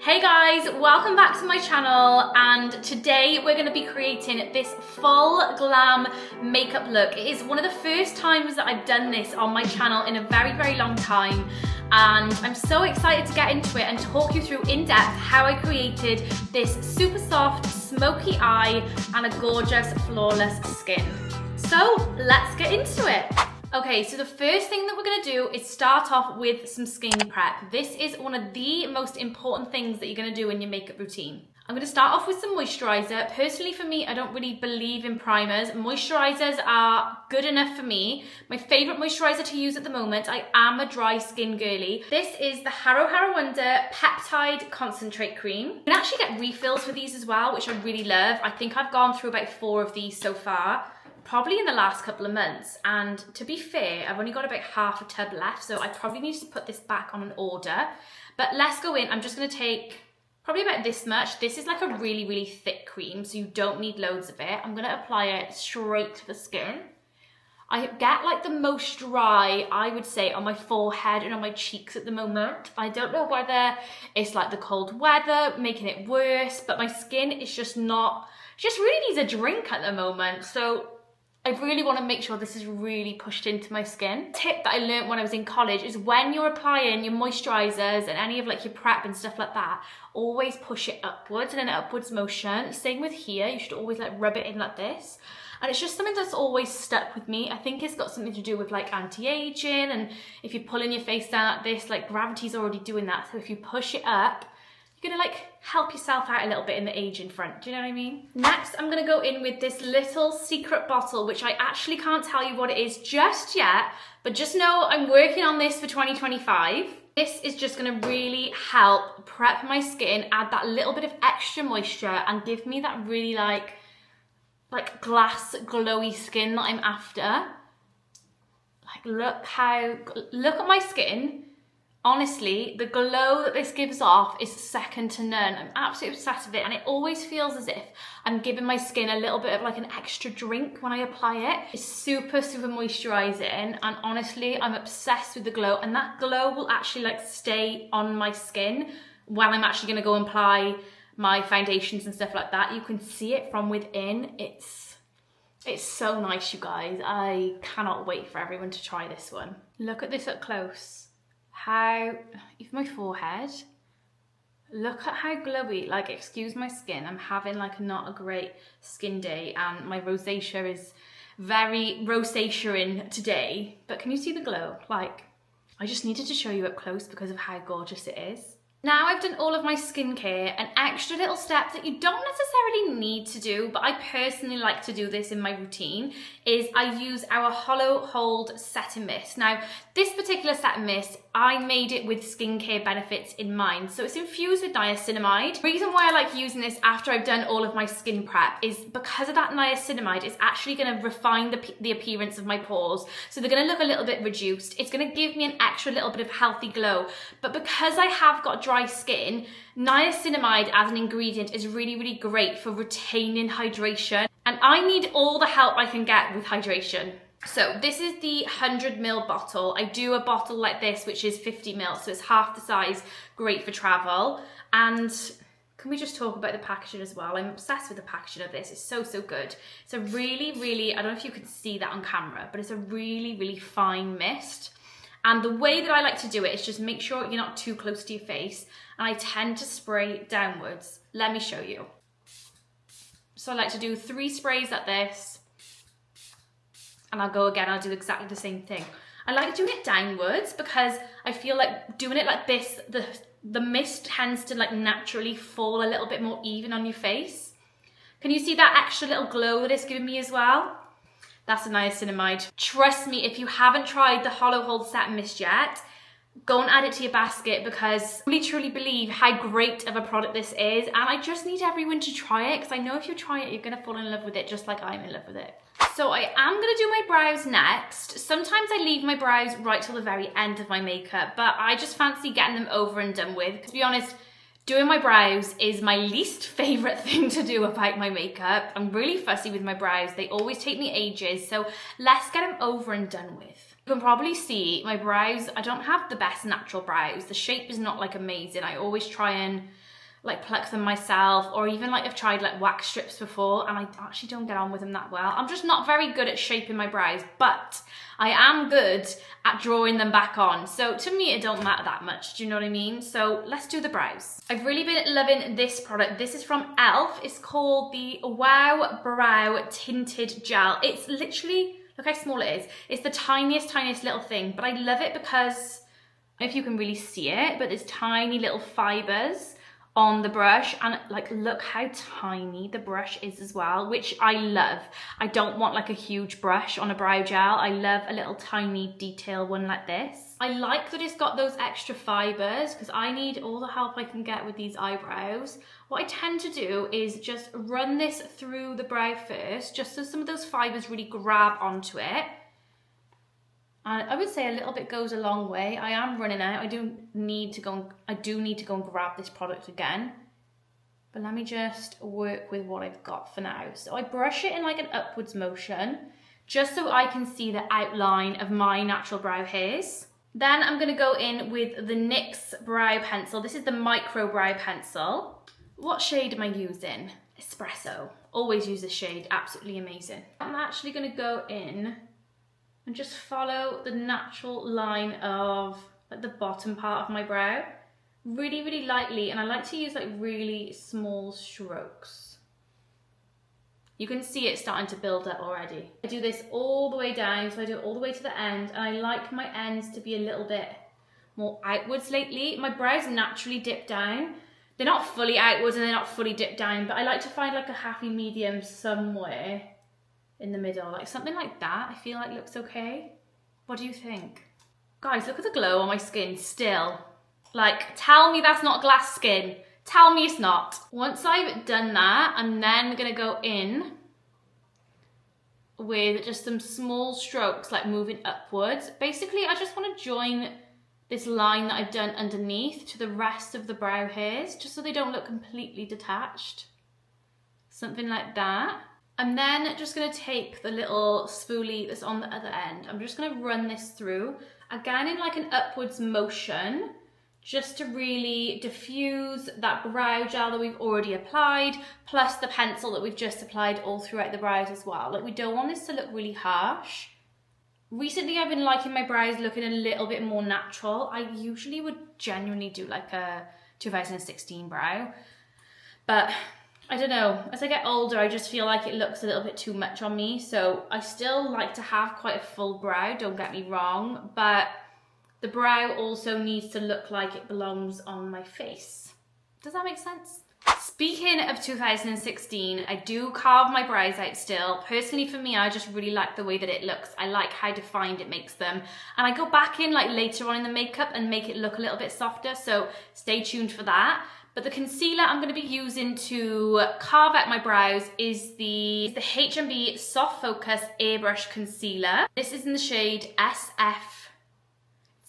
Hey guys, welcome back to my channel, and today we're going to be creating this full glam makeup look. It is one of the first times that I've done this on my channel in a very long time, and I'm so excited to get into it and talk you through in depth how I created this super soft smoky eye and a gorgeous flawless skin. So let's get into it. Okay, so the first thing that we're gonna do is start off with some skin prep. This is one of the most important things that you're gonna do in your makeup routine. I'm gonna start off with some moisturizer. Personally for me, I don't really believe in primers. Moisturizers are good enough for me. My favorite moisturizer to use at the moment, I am a dry skin girly. This is the Haruharu Peptide Concentrate Cream. You can actually get refills for these as well, which I really love. I think I've gone through about 4 of these so far, probably in the last couple of months, and to be fair, I've only got about half a tub left, so I probably need to put this back on an order. But let's go in. I'm just going to take probably about this much. This is like a really thick cream, so you don't need loads of it. I'm going to apply it straight to the skin. I get like the most dry, I would say, on my forehead and on my cheeks at the moment. I don't know whether it's like the cold weather making it worse, but my skin is just really needs a drink at the moment. So I really want to make sure this is really pushed into my skin. Tip that I learned when I was in college is when you're applying your moisturizers and any of like your prep and stuff like that, always push it upwards in an upwards motion. Same with here, you should always like rub it in like this. And it's just something that's always stuck with me. I think it's got something to do with like anti-aging, and if you're pulling your face down like this, like gravity's already doing that. So if you push it up, you're gonna like help yourself out a little bit in the aging front, do you know what I mean? Next, I'm gonna go in with this little secret bottle, which I actually can't tell you what it is just yet, but just know I'm working on this for 2025. This is just gonna really help prep my skin, add that little bit of extra moisture, and give me that really like glass glowy skin that I'm after. Like look at my skin. Honestly, the glow that this gives off is second to none. I'm absolutely obsessed with it, and it always feels as if I'm giving my skin a little bit of like an extra drink when I apply it. It's super moisturizing, and honestly, I'm obsessed with the glow, and that glow will actually like stay on my skin when I'm actually gonna go and apply my foundations and stuff like that. You can see it from within. It's so nice, you guys. I cannot wait for everyone to try this one. Look at this up close. Even my forehead, look at how glowy, like, excuse my skin, I'm having like not a great skin day, and my rosacea is very rosacea-ing today, but can you see the glow? Like, I just needed to show you up close because of how gorgeous it is. Now I've done all of my skincare, an extra little step that you don't necessarily need to do, but I personally like to do this in my routine, is I use our Holo Hold Setting Mist. Now, this particular setting mist, I made it with skincare benefits in mind. So it's infused with niacinamide. The reason why I like using this after I've done all of my skin prep is because of that niacinamide. It's actually going to refine the appearance of my pores. So they're going to look a little bit reduced. It's going to give me an extra little bit of healthy glow. But because I have got dry skin, niacinamide as an ingredient is really great for retaining hydration. And I need all the help I can get with hydration. So this is the 100ml bottle. I do a bottle like this, which is 50ml, so it's half the size, great for travel. And can we just talk about the packaging as well? I'm obsessed with the packaging of this. It's so good. It's a really, I don't know if you can see that on camera, but it's a really fine mist. And the way that I like to do it is just make sure you're not too close to your face, and I tend to spray downwards. Let me show you. So I like to do 3 sprays like this, and I'll go again, I'll do exactly the same thing. I like doing it downwards because I feel like doing it like this, the mist tends to like naturally fall a little bit more even on your face. Can you see that extra little glow that it's giving me as well? That's the niacinamide. Trust me, if you haven't tried the Holo Hold Setting Mist yet, go and add it to your basket, because I really truly believe how great of a product this is, and I just need everyone to try it, because I know if you try it, you're gonna fall in love with it just like I'm in love with it. So I am gonna do my brows next. Sometimes I leave my brows right till the very end of my makeup, but I just fancy getting them over and done with. To be honest, doing my brows is my least favorite thing to do about my makeup. I'm really fussy with my brows. They always take me ages, so let's get them over and done with. You can probably see my brows, I don't have the best natural brows. The shape is not like amazing. I always try and like pluck them myself, or even like I've tried like wax strips before and I actually don't get on with them that well. I'm just not very good at shaping my brows, but I am good at drawing them back on. So to me, it don't matter that much. Do you know what I mean? So let's do the brows. I've really been loving this product. This is from e.l.f. It's called the Wow Brow Tinted Gel. It's literally, look how small it is. It's the tiniest little thing, but I love it because, I don't know if you can really see it, but there's tiny little fibers on the brush, and like look how tiny the brush is as well, which I love. I don't want like a huge brush on a brow gel. I love a little tiny detail one like this. I like that it's got those extra fibers because I need all the help I can get with these eyebrows. What I tend to do is just run this through the brow first, just so some of those fibers really grab onto it. And I would say a little bit goes a long way. I am running out. I do need to go and grab this product again. But let me just work with what I've got for now. So I brush it in like an upwards motion, just so I can see the outline of my natural brow hairs. Then I'm gonna go in with the NYX brow pencil. This is the micro brow pencil. What shade am I using? Espresso. Always use this shade, absolutely amazing. I'm actually gonna go in and just follow the natural line of like the bottom part of my brow, really lightly, and I like to use like really small strokes. You can see it starting to build up already. I do this all the way down, so I do it all the way to the end, and I like my ends to be a little bit more outwards lately. My brows naturally dip down. They're not fully outwards and they're not fully dipped down, but I like to find like a happy medium somewhere in the middle, like something like that. I feel like looks okay. What do you think? Guys, look at the glow on my skin still. Like, tell me that's not glass skin. Tell me it's not. Once I've done that, I'm then gonna go in with just some small strokes, like moving upwards. Basically, I just wanna join this line that I've done underneath to the rest of the brow hairs, just so they don't look completely detached. Something like that. I'm then just gonna take the little spoolie that's on the other end. I'm just gonna run this through, again in like an upwards motion, just to really diffuse that brow gel that we've already applied, plus the pencil that we've just applied all throughout the brows as well. Like, we don't want this to look really harsh. Recently, I've been liking my brows looking a little bit more natural. I usually would genuinely do like a 2016 brow, but I don't know, as I get older, I just feel like it looks a little bit too much on me. So I still like to have quite a full brow, don't get me wrong, but the brow also needs to look like it belongs on my face. Does that make sense? Speaking of 2016, I do carve my brows out still. Personally for me, I just really like the way that it looks. I like how defined it makes them. And I go back in like later on in the makeup and make it look a little bit softer, so stay tuned for that. But the concealer I'm going to be using to carve out my brows is the H&B Soft Focus Airbrush Concealer. This is in the shade SF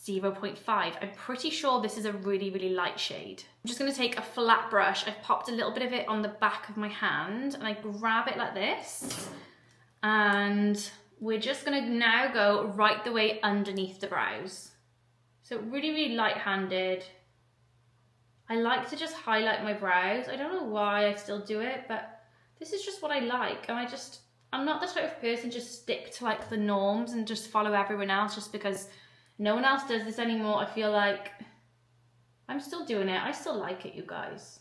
0.5. I'm pretty sure this is a really light shade. I'm just going to take a flat brush. I've popped a little bit of it on the back of my hand and I grab it like this. And we're just going to now go right the way underneath the brows. So really light-handed. I like to just highlight my brows. I don't know why I still do it, but this is just what I like. And I'm not the type of person to just stick to like the norms and just follow everyone else just because no one else does this anymore. I feel like I'm still doing it. I still like it, you guys.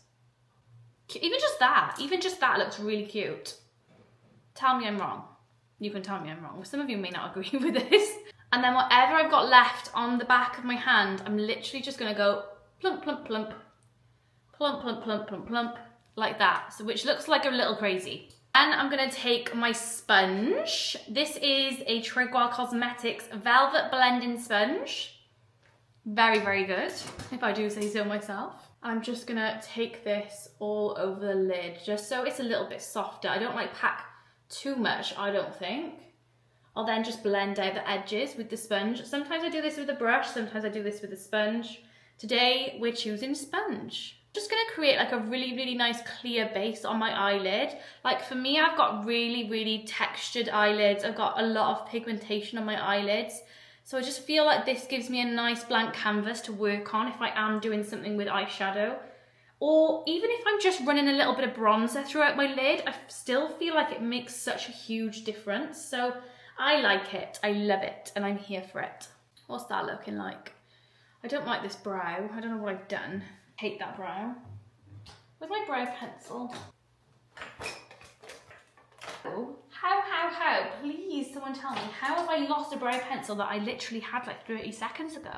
Even just that looks really cute. Tell me I'm wrong. You can tell me I'm wrong. Some of you may not agree with this. And then whatever I've got left on the back of my hand, I'm literally just gonna go plump, plump, plump. Plump, plump, plump, plump, plump, like that. So which looks like a little crazy. Then I'm gonna take my sponge. This is a Trigwell Cosmetics Velvet Blending Sponge. Very good, if I do say so myself. I'm just gonna take this all over the lid, just so it's a little bit softer. I don't like pack too much, I don't think. I'll then just blend out the edges with the sponge. Sometimes I do this with a brush, sometimes I do this with a sponge. Today, we're choosing sponge. Just gonna create like a really nice clear base on my eyelid. Like for me, I've got really textured eyelids. I've got a lot of pigmentation on my eyelids. So I just feel like this gives me a nice blank canvas to work on if I am doing something with eyeshadow. Or even if I'm just running a little bit of bronzer throughout my lid, I still feel like it makes such a huge difference. So I like it, I love it, and I'm here for it. What's that looking like? I don't like this brow. I don't know what I've done. Hate that brow. Where's my brow pencil? Oh, how? Please, someone tell me, how have I lost a brow pencil that I literally had like 30 seconds ago?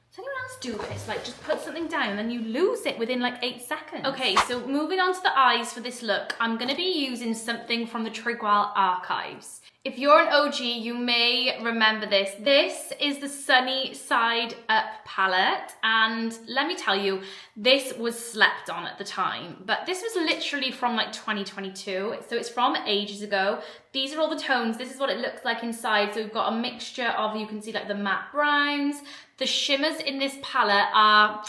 Does anyone else do this? Like, just put something down and then you lose it within like 8 seconds. Okay, so moving on to the eyes for this look, I'm gonna be using something from the Trigwell archives. If you're an OG, you may remember this. This is the Sunny Side Up palette, and let me tell you, this was slept on at the time, but this was literally from like 2022, so it's from ages ago. These are all the tones. This is what it looks like inside. So we've got a mixture of, you can see like the matte browns. The shimmers in this palette are,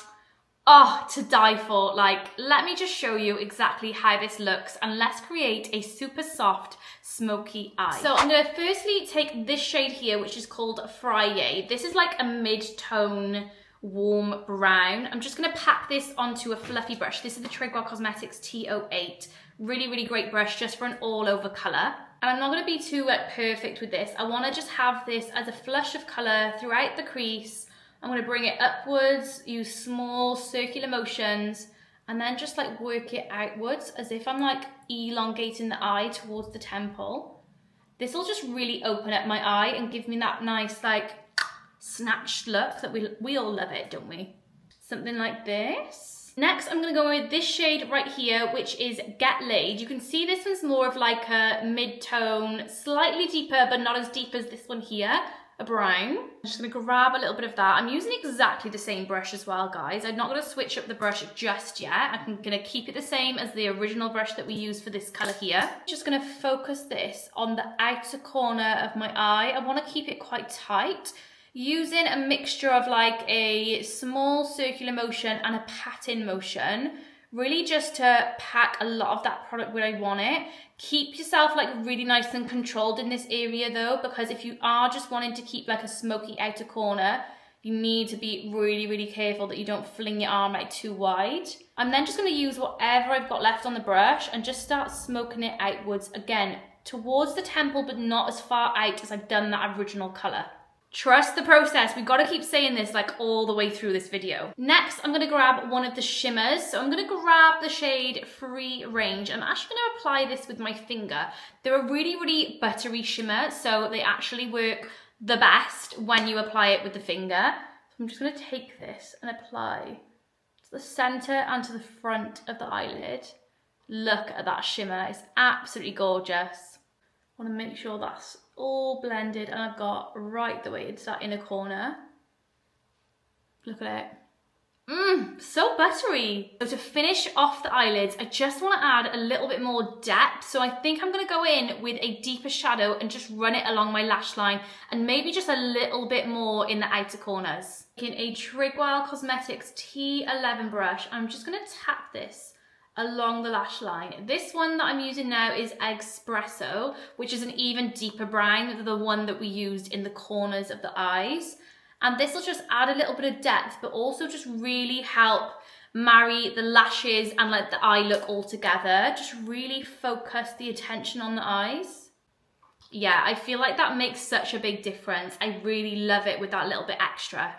oh, to die for. Like, let me just show you exactly how this looks, and let's create a super soft smoky eye. So I'm gonna firstly take this shade here, which is called Friday. This is like a mid-tone warm brown. I'm just gonna pack this onto a fluffy brush. This is the Trigwell Cosmetics T08. Really, really great brush just for an all-over color. And I'm not gonna be too perfect with this. I wanna just have this as a flush of color throughout the crease. I'm gonna bring it upwards, use small circular motions, and then just like work it outwards as if I'm like elongating the eye towards the temple. This will just really open up my eye and give me that nice like snatched look that we all love it, don't we? Something like this. Next, I'm gonna go with this shade right here, which is Get Laid. You can see this one's more of like a mid-tone, slightly deeper, but not as deep as this one here. A brown. I'm just gonna grab a little bit of that. I'm using exactly the same brush as well, guys. I'm not gonna switch up the brush just yet. I'm gonna keep it the same as the original brush that we used for this color here. Just gonna focus this on the outer corner of my eye. I wanna keep it quite tight, using a mixture of like a small circular motion and a pat-in motion, really just to pack a lot of that product where I want it. Keep yourself like really nice and controlled in this area though, because if you are just wanting to keep like a smoky outer corner, you need to be really, really careful that you don't fling your arm out too wide. I'm then just gonna use whatever I've got left on the brush and just start smoking it outwards, again, towards the temple, but not as far out as I've done that original color. Trust the process. We've got to keep saying this like all the way through this video. Next, I'm going to grab one of the shimmers. So I'm going to grab the shade Free Range. I'm actually going to apply this with my finger. They're a really, really buttery shimmer, so they actually work the best when you apply it with the finger. So I'm just going to take this and apply to the center and to the front of the eyelid. Look at that shimmer. It's absolutely gorgeous. I want to make sure that's all blended and I've got right the way into that inner corner. Look at it. So buttery. So to finish off the eyelids, I just want to add a little bit more depth. So I think I'm going to go in with a deeper shadow and just run it along my lash line and maybe just a little bit more in the outer corners. Taking a Trigwell Cosmetics T11 brush, I'm just going to tap this along the lash line. This one that I'm using now is Espresso, which is an even deeper brown than the one that we used in the corners of the eyes. And this will just add a little bit of depth, but also just really help marry the lashes and like the eye look all together. Just really focus the attention on the eyes. Yeah, I feel like that makes such a big difference. I really love it with that little bit extra.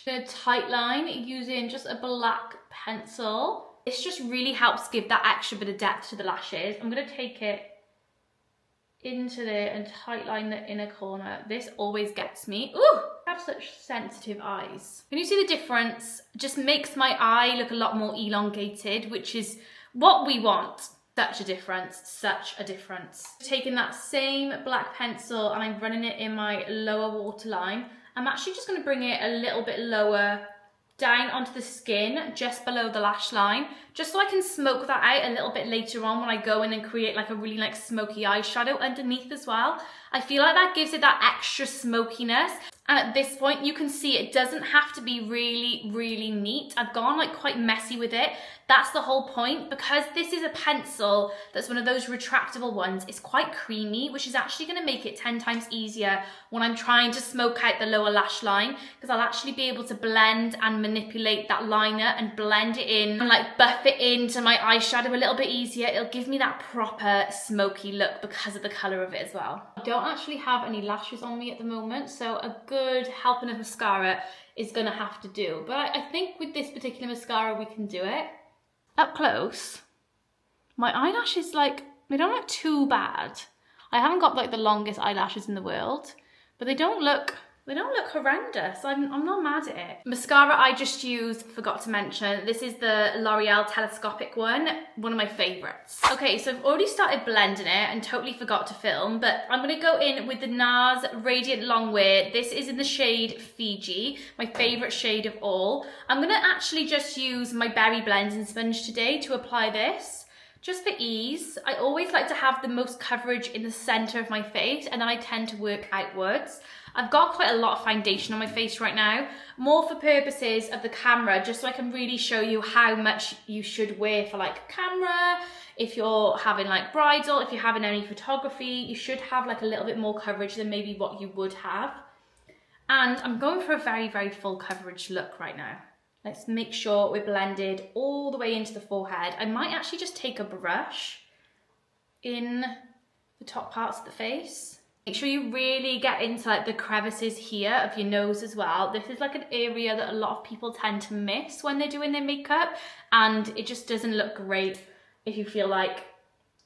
I'm gonna tight line using just a black pencil. This just really helps give that extra bit of depth to the lashes. I'm going to take it into there and tight line the inner corner. This always gets me. Ooh, I have such sensitive eyes. Can you see the difference? It just makes my eye look a lot more elongated, which is what we want. Such a difference, such a difference. Taking that same black pencil and I'm running it in my lower waterline. I'm actually just going to bring it a little bit lower down onto the skin just below the lash line, just so I can smoke that out a little bit later on when I go in and create like a really like smoky eyeshadow underneath as well. I feel like that gives it that extra smokiness. And at this point you can see it doesn't have to be really, really neat. I've gone like quite messy with it. That's the whole point. Because this is a pencil that's one of those retractable ones, it's quite creamy, which is actually going to make it 10 times easier when I'm trying to smoke out the lower lash line, because I'll actually be able to blend and manipulate that liner and blend it in and like buff it into my eyeshadow a little bit easier. It'll give me that proper smoky look because of the colour of it as well. I don't actually have any lashes on me at the moment, so a good helping of mascara is gonna have to do. But I think with this particular mascara we can do it. Up close, my eyelashes, like, they don't look too bad. I haven't got like the longest eyelashes in the world, but they don't look horrendous. I'm not mad at it. Mascara I just used, forgot to mention, this is the L'Oreal Telescopic one of my favorites. Okay, so I've already started blending it and totally forgot to film, but I'm gonna go in with the Nars Radiant Longwear. This is in the shade Fiji, my favorite shade of all. I'm gonna actually just use my berry blending sponge today to apply this, just for ease. I always like to have the most coverage in the center of my face, and then I tend to work outwards. I've got quite a lot of foundation on my face right now, more for purposes of the camera, just so I can really show you how much you should wear for like camera. If you're having like bridal, if you're having any photography, you should have like a little bit more coverage than maybe what you would have. And I'm going for a very, very full coverage look right now. Let's make sure we're blended all the way into the forehead. I might actually just take a brush in the top parts of the face. Make sure you really get into like the crevices here of your nose as well. This is like an area that a lot of people tend to miss when they're doing their makeup, and it just doesn't look great if you feel like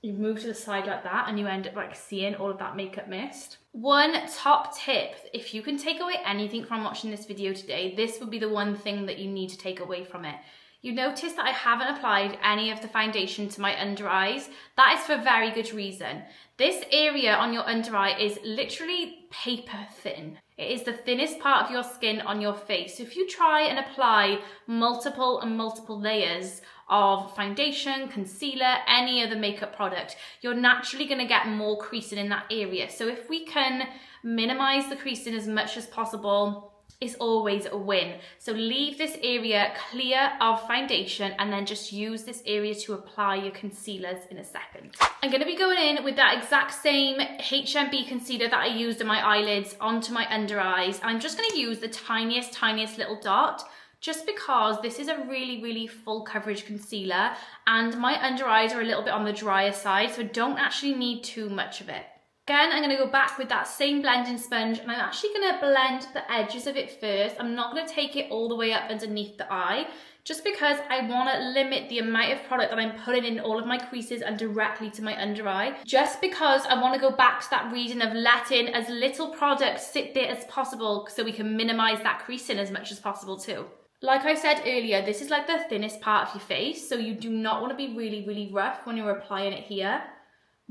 you move to the side like that and you end up like seeing all of that makeup mist. One top tip, if you can take away anything from watching this video today, this would be the one thing that you need to take away from it. You notice that I haven't applied any of the foundation to my under eyes. That is for a very good reason. This area on your under eye is literally paper thin. It is the thinnest part of your skin on your face. So if you try and apply multiple layers of foundation, concealer, any other makeup product, you're naturally going to get more creasing in that area. So if we can minimize the creasing as much as possible, is always a win. So leave this area clear of foundation and then just use this area to apply your concealers in a second. I'm going to be going in with that exact same HMB concealer that I used in my eyelids onto my under eyes. I'm just going to use the tiniest little dot, just because this is a really, really full coverage concealer and my under eyes are a little bit on the drier side, so I don't actually need too much of it. Again, I'm going to go back with that same blending sponge and I'm actually going to blend the edges of it first. I'm not going to take it all the way up underneath the eye, just because I want to limit the amount of product that I'm putting in all of my creases and directly to my under eye. Just because I want to go back to that reason of letting as little product sit there as possible so we can minimize that creasing as much as possible too. Like I said earlier, this is like the thinnest part of your face, so you do not want to be really, really rough when you're applying it here.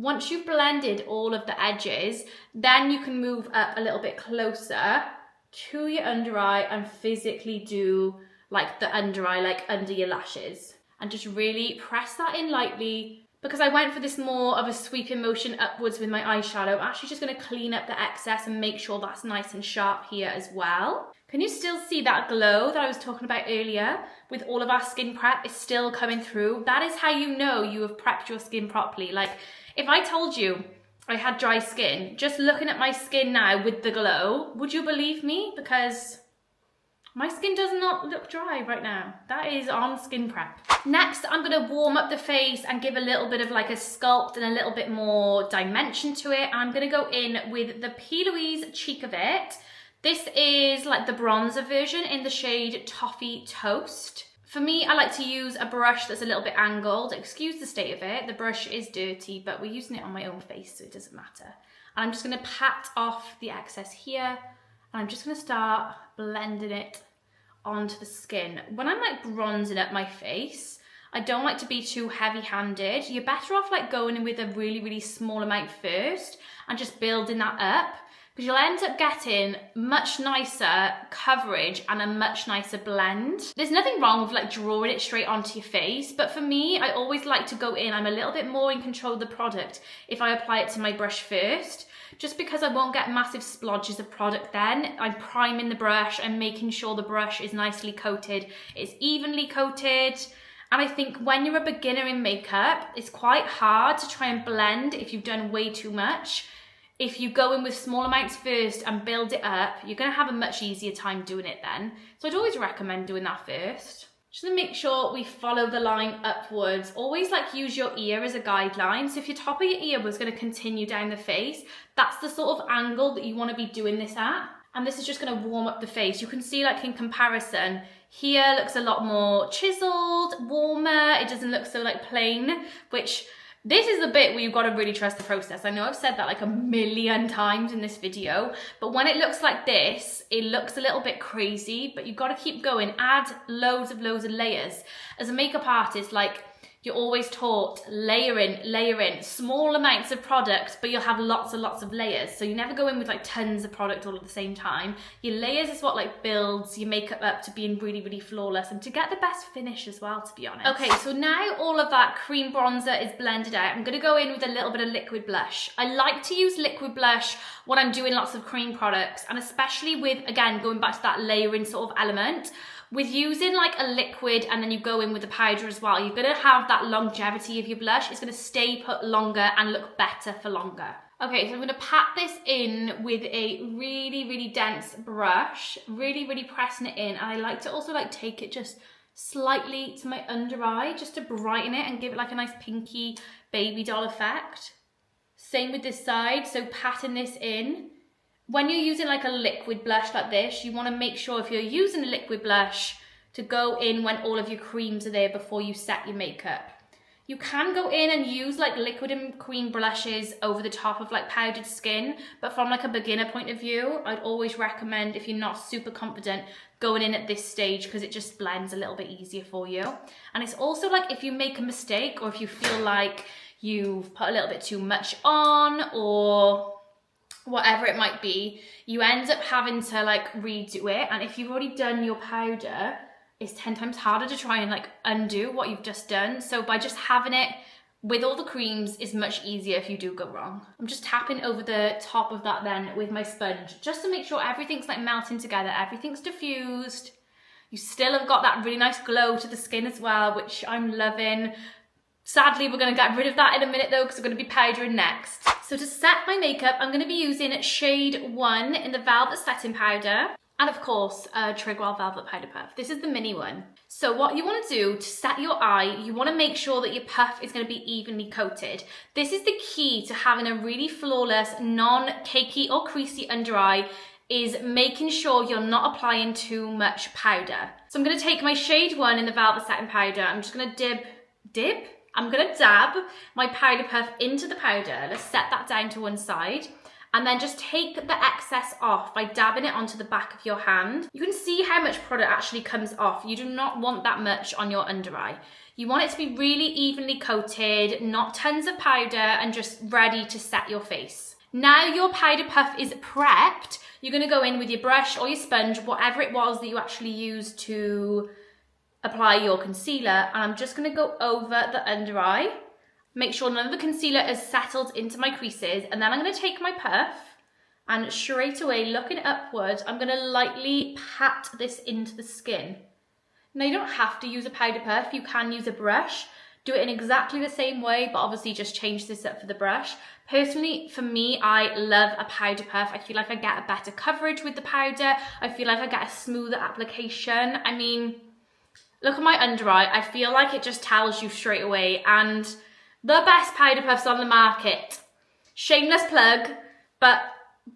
Once you've blended all of the edges, then you can move up a little bit closer to your under eye and physically do like the under eye, like under your lashes. And just really press that in lightly. Because I went for this more of a sweeping motion upwards with my eyeshadow, I'm actually just going to clean up the excess and make sure that's nice and sharp here as well. Can you still see that glow that I was talking about earlier? With all of our skin prep, it's still coming through. That is how you know you have prepped your skin properly. Like, if I told you I had dry skin, just looking at my skin now with the glow, would you believe me? Because my skin does not look dry right now. That is on skin prep. Next, I'm gonna warm up the face and give a little bit of like a sculpt and a little bit more dimension to it. And I'm gonna go in with the Plouise Cheek of It. This is like the bronzer version in the shade Toffee Toast. For me, I like to use a brush that's a little bit angled. Excuse the state of it. The brush is dirty, but we're using it on my own face, so it doesn't matter. And I'm just gonna pat off the excess here, and I'm just gonna start blending it onto the skin. When I'm like bronzing up my face, I don't like to be too heavy-handed. You're better off like going in with a really, really small amount first and just building that up, because you'll end up getting much nicer coverage and a much nicer blend. There's nothing wrong with like drawing it straight onto your face, but for me, I always like to go in, I'm a little bit more in control of the product if I apply it to my brush first, just because I won't get massive splodges of product then. I'm priming the brush and making sure the brush is nicely coated, it's evenly coated, And I think when you're a beginner in makeup, it's quite hard to try and blend if you've done way too much. If you go in with small amounts first and build it up, you're going to have a much easier time doing it then. So I'd always recommend doing that first. Just to make sure we follow the line upwards, always like use your ear as a guideline. So if your top of your ear was going to continue down the face, that's the sort of angle that you want to be doing this at. And this is just going to warm up the face. You can see like in comparison, here looks a lot more chiseled, warmer. It doesn't look so like plain, which this is the bit where you've got to really trust the process. I know I've said that like a million times in this video, but when it looks like this, it looks a little bit crazy, but you've got to keep going, add loads of layers. As a makeup artist, like, you're always taught layer in, small amounts of product, but you'll have lots and lots of layers. So you never go in with like tons of product all at the same time. Your layers is what like builds your makeup up to being really, really flawless and to get the best finish as well, to be honest. Okay, so now all of that cream bronzer is blended out. I'm gonna go in with a little bit of liquid blush. I like to use liquid blush when I'm doing lots of cream products, and especially with, again, going back to that layering sort of element. With using like a liquid and then you go in with the powder as well, you're gonna have that longevity of your blush. It's gonna stay put longer and look better for longer. Okay, so I'm gonna pat this in with a really, really dense brush, really, really pressing it in. And I like to also like take it just slightly to my under eye, just to brighten it and give it like a nice pinky baby doll effect. Same with this side, so patting this in. When you're using like a liquid blush like this, you want to make sure if you're using a liquid blush to go in when all of your creams are there before you set your makeup. You can go in and use like liquid and cream blushes over the top of like powdered skin, but from like a beginner point of view, I'd always recommend, if you're not super confident, going in at this stage because it just blends a little bit easier for you. And it's also like if you make a mistake or if you feel like you've put a little bit too much on or whatever it might be, you end up having to like redo it. And if you've already done your powder, it's 10 times harder to try and like undo what you've just done. So by just having it with all the creams is much easier if you do go wrong. I'm just tapping over the top of that then with my sponge, just to make sure everything's like melting together, everything's diffused. You still have got that really nice glow to the skin as well, which I'm loving. Sadly, we're going to get rid of that in a minute though, because we're going to be powdering next. So to set my makeup, I'm going to be using shade 1 in the Velvet Setting Powder. And of course, Trigwell Velvet Powder Puff. This is the mini one. So what you want to do to set your eye, you want to make sure that your puff is going to be evenly coated. This is the key to having a really flawless, non-cakey or creasy under eye, is making sure you're not applying too much powder. So I'm going to take my shade 1 in the Velvet Setting Powder. I'm just going to I'm going to dab my powder puff into the powder. Let's set that down to one side. And then just take the excess off by dabbing it onto the back of your hand. You can see how much product actually comes off. You do not want that much on your under eye. You want it to be really evenly coated, not tons of powder, and just ready to set your face. Now your powder puff is prepped, you're going to go in with your brush or your sponge, whatever it was that you actually used to apply your concealer, and I'm just going to go over the under eye, make sure none of the concealer is settled into my creases, and then I'm going to take my puff and straight away, looking upwards, I'm going to lightly pat this into the skin. Now you don't have to use a powder puff, you can use a brush, do it in exactly the same way, but obviously just change this up for the brush. Personally, for me, I love a powder puff. I feel like I get a better coverage with the powder, I feel like I get a smoother application. I mean, look at my under eye, I feel like it just tells you straight away. And the best powder puffs on the market. Shameless plug, but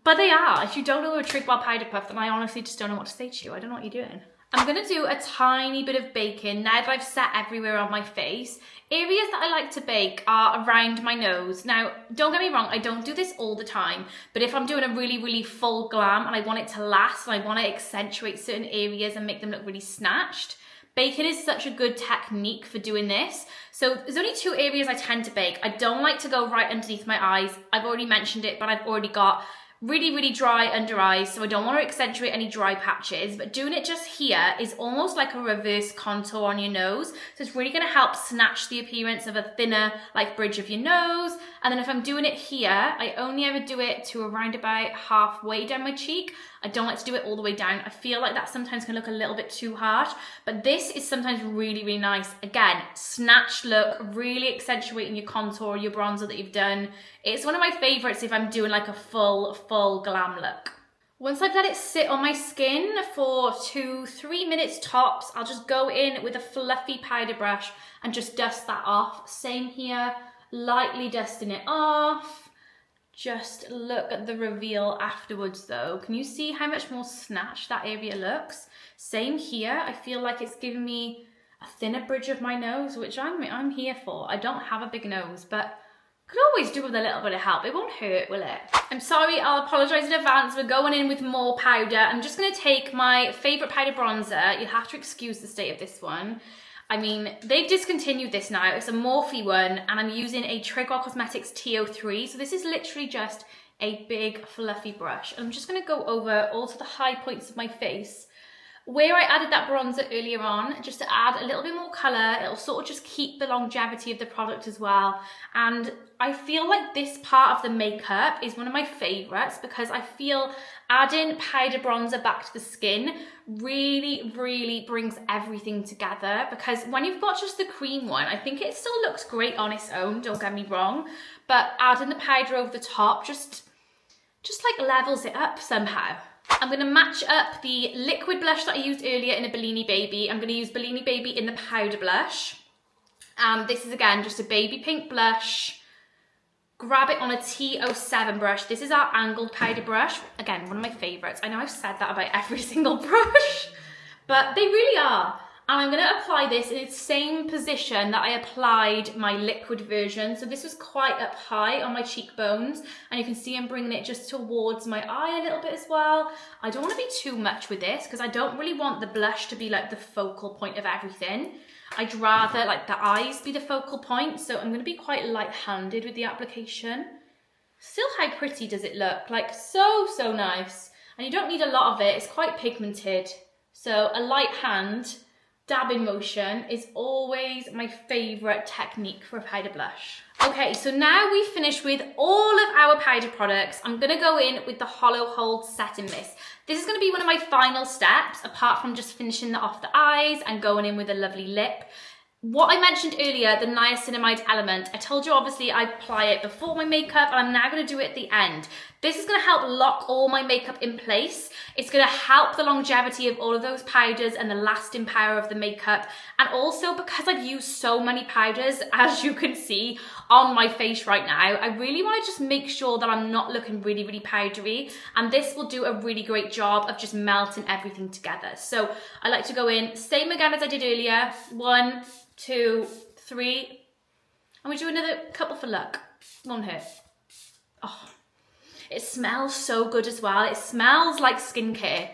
they are. If you don't know a Trigwell powder puff, then I honestly just don't know what to say to you. I don't know what you're doing. I'm going to do a tiny bit of baking now that I've set everywhere on my face. Areas that I like to bake are around my nose. Now, don't get me wrong, I don't do this all the time, but if I'm doing a really, really full glam and I want it to last and I want to accentuate certain areas and make them look really snatched, baking is such a good technique for doing this. So there's only 2 areas I tend to bake. I don't like to go right underneath my eyes. I've already mentioned it, but I've already got really, really dry under eyes, so I don't want to accentuate any dry patches, but doing it just here is almost like a reverse contour on your nose. So it's really going to help snatch the appearance of a thinner like bridge of your nose. And then if I'm doing it here, I only ever do it to around about halfway down my cheek. I don't like to do it all the way down. I feel like that sometimes can look a little bit too harsh, but this is sometimes really, really nice. Again, snatched look, really accentuating your contour, your bronzer that you've done. It's one of my favorites if I'm doing like a full glam look. Once I've let it sit on my skin for 2-3 minutes tops, I'll just go in with a fluffy powder brush and just dust that off. Same here, lightly dusting it off. Just look at the reveal afterwards though. Can you see how much more snatched that area looks? Same here, I feel like it's giving me a thinner bridge of my nose, which I'm here for. I don't have a big nose, but could always do with a little bit of help. It won't hurt, will it? I'm sorry, I'll apologise in advance. We're going in with more powder. I'm just going to take my favourite powder bronzer. You'll have to excuse the state of this one. I mean, they've discontinued this now. It's a Morphe one, and I'm using a Trigwell Cosmetics T03. So this is literally just a big fluffy brush. I'm just going to go over all to the high points of my face, where I added that bronzer earlier on, just to add a little bit more colour. It'll sort of just keep the longevity of the product as well. And I feel like this part of the makeup is one of my favourites because I feel adding powder bronzer back to the skin really, really brings everything together, because when you've got just the cream one, I think it still looks great on its own, don't get me wrong, but adding the powder over the top just like levels it up somehow. I'm going to match up the liquid blush that I used earlier in a Bellini Baby. I'm going to use Bellini Baby in the powder blush. This is again just a baby pink blush. Grab it on a T07 brush. This is our angled powder brush. Again, one of my favourites. I know I've said that about every single brush, but they really are. And I'm going to apply this in the same position that I applied my liquid version. So this was quite up high on my cheekbones, and you can see I'm bringing it just towards my eye a little bit as well. I don't want to be too much with this because I don't really want the blush to be like the focal point of everything. I'd rather like the eyes be the focal point, so I'm going to be quite light-handed with the application. Still, how pretty does it look? Like so nice. And you don't need a lot of it, it's quite pigmented. So a light hand dabbing motion is always my favourite technique for a powder blush. Okay, so now we've finished with all of our powder products. I'm going to go in with the Holo Hold Setting Mist. This is going to be one of my final steps, apart from just finishing off the eyes and going in with a lovely lip. What I mentioned earlier, the niacinamide element, I told you obviously I apply it before my makeup, and I'm now going to do it at the end. This is going to help lock all my makeup in place. It's going to help the longevity of all of those powders and the lasting power of the makeup. And also because I've used so many powders, as you can see on my face right now, I really want to just make sure that I'm not looking really, really powdery. And this will do a really great job of just melting everything together. So I like to go in, same again as I did earlier, 1, 2, 3, and we do another couple for luck. Won't hurt. Oh, it smells so good as well. It smells like skincare.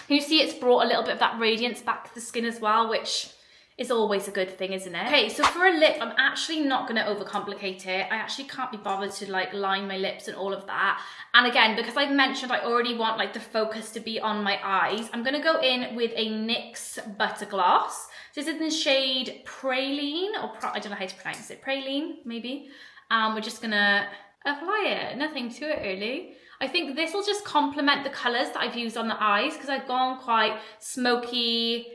Can you see it's brought a little bit of that radiance back to the skin as well, which is always a good thing, isn't it? Okay, so for a lip, I'm actually not going to overcomplicate it. I actually can't be bothered to like line my lips and all of that. And again, because I've mentioned I already want like the focus to be on my eyes, I'm going to go in with a NYX Butter Gloss. This is in the shade Praline, or I don't know how to pronounce it, Praline, maybe. We're just gonna apply it, nothing to it really. I think this will just complement the colours that I've used on the eyes, because I've gone quite smoky,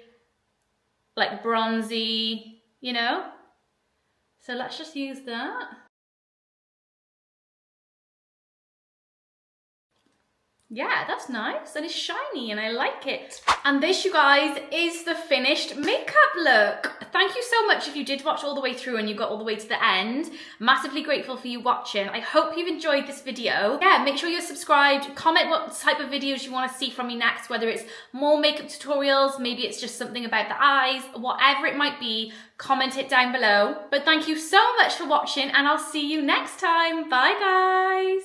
like bronzy, you know? So let's just use that. Yeah, that's nice, and it's shiny and I like it. And this, you guys, is the finished makeup look. Thank you so much if you did watch all the way through and you got all the way to the end. Massively grateful for you watching. I hope you've enjoyed this video. Yeah, make sure you're subscribed. Comment what type of videos you want to see from me next, whether it's more makeup tutorials, maybe it's just something about the eyes, whatever it might be, comment it down below. But thank you so much for watching, and I'll see you next time. Bye, guys.